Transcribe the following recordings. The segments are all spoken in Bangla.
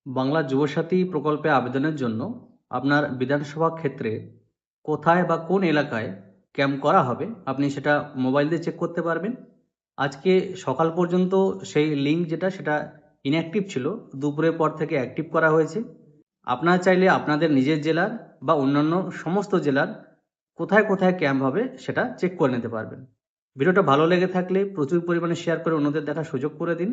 বাংলা যুবসাথী প্রকল্পে আবেদনের জন্য আপনার বিধানসভা ক্ষেত্রে কোথায় বা কোন এলাকায় ক্যাম্প করা হবে আপনি সেটা মোবাইল দিয়ে চেক করতে পারবেন। আজকে সকাল পর্যন্ত সেই লিঙ্ক সেটা ইনঅ্যাক্টিভ ছিল, দুপুরের পর থেকে অ্যাক্টিভ করা হয়েছে। আপনারা চাইলে আপনাদের নিজের জেলার বা অন্যান্য সমস্ত জেলার কোথায় কোথায় ক্যাম্প হবে সেটা চেক করে নিতে পারবেন। ভিডিওটা ভালো লেগে থাকলে প্রচুর পরিমাণে শেয়ার করে অন্যদের দেখার সুযোগ করে দিন,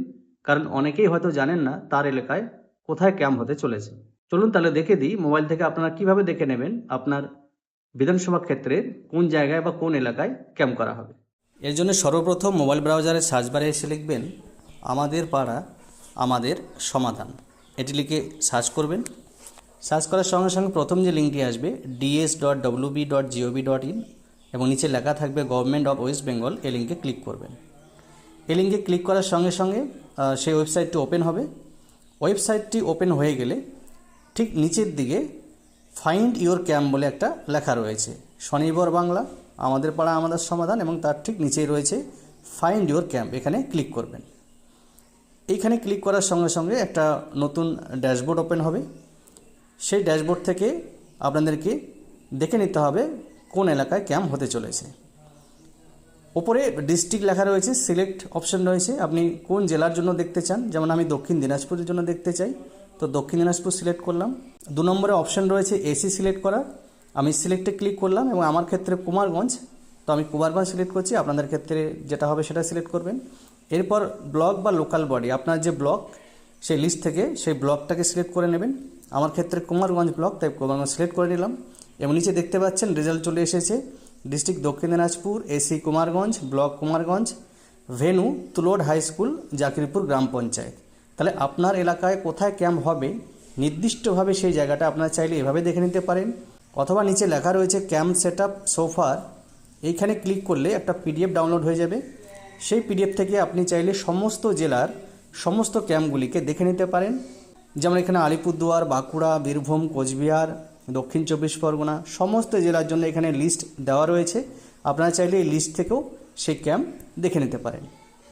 কারণ অনেকেই হয়তো জানেন না তার এলাকায় কোথায় ক্যাম্প হতে চলেছে। চলুন তাহলে দেখে দিই মোবাইল থেকে আপনারা কিভাবে দেখে নেবেন আপনার বিধানসভা ক্ষেত্রের কোন জায়গায় বা কোন এলাকায় ক্যাম্প করা হবে। এর জন্য সর্বপ্রথম মোবাইল ব্রাউজারে সার্চ বারে এসে লিখবেন আমাদের পাড়া আমাদের সমাধান, এটি লিখে সার্চ করবেন। সার্চ করার সঙ্গে সঙ্গে প্রথম যে লিঙ্কটি আসবে ds.wb.gov.in এবং নিচে লেখা থাকবে গভর্নমেন্ট অফ ওয়েস্ট বেঙ্গল, এই লিঙ্কে ক্লিক করবেন। এই লিঙ্কে ক্লিক করার সঙ্গে সঙ্গে সেই ওয়েবসাইটটি ওপেন হবে। ওয়েবসাইটটি ওপেন হয়ে গেলে ঠিক নিচের দিকে ফাইন্ড ইওর ক্যাম্প বলে একটা লেখা রয়েছে, স্বনির্ভর বাংলা আমাদের পাড়া আমাদের সমাধান, এবং তার ঠিক নিচেই রয়েছে ফাইন্ড ইওর ক্যাম্প, এখানে ক্লিক করবেন। এইখানে ক্লিক করার সঙ্গে সঙ্গে একটা নতুন ড্যাশবোর্ড ওপেন হবে। সেই ড্যাশবোর্ড থেকে আপনাদেরকে দেখে নিতে হবে কোন এলাকায় ক্যাম্প হতে চলেছে। ওপরে ডিস্ট্রিক্ট লেখা রয়েছে, সিলেক্ট অপশন রয়েছে, আপনি কোন জেলার জন্য দেখতে চান। যেমন আমি দক্ষিণ দিনাজপুরের জন্য দেখতে চাই, তো দক্ষিণ দিনাজপুর সিলেক্ট করলাম। 2 নম্বরে অপশন রয়েছে এসি সিলেক্ট করার, আমি সিলেক্টে ক্লিক করলাম, এবং আমার ক্ষেত্রে কুমারগঞ্জ, তো আমি কুমারগঞ্জ সিলেক্ট করছি। আপনাদের ক্ষেত্রে যেটা হবে সেটা সিলেক্ট করবেন। এরপর ব্লক বা লোকাল বডি, আপনার যে ব্লক সেই লিস্ট থেকে সেই ব্লকটাকে সিলেক্ট করে নেবেন। আমার ক্ষেত্রে কুমারগঞ্জ ব্লক, তাই কুমারগঞ্জ সিলেক্ট করে নিলাম। এবং নিচে দেখতে পাচ্ছেন রেজাল্ট চলে এসেছে, district Dakshin Dinajpur, AC Kumarganj, block Kumarganj, venue Tulod high school, Jakirpur Gram Panchayat. তাহলে আপনার এলাকায় কোথায় ক্যাম্প হবে নির্দিষ্টভাবে সেই জায়গাটা আপনারা চাইলে এভাবে দেখে নিতে পারেন, অথবা নিচে লেখা রয়েছে ক্যাম্প সেট আপ সোফার, এইখানে ক্লিক করলে একটা পিডিএফ ডাউনলোড হয়ে যাবে। সেই পিডিএফ থেকে আপনি চাইলে সমস্ত জেলার সমস্ত ক্যাম্পগুলিকে দেখে নিতে পারেন। যেমন এখানে আলিপুরদুয়ার, বাঁকুড়া, বীরভূম, কোচবিহার, দক্ষিণ 24 পরগনা সমস্ত জেলার জন্য এখানে লিস্ট দেওয়া রয়েছে। আপনারা চাইলে এই লিস্ট থেকেও সেই ক্যাম্প দেখে নিতে পারেন।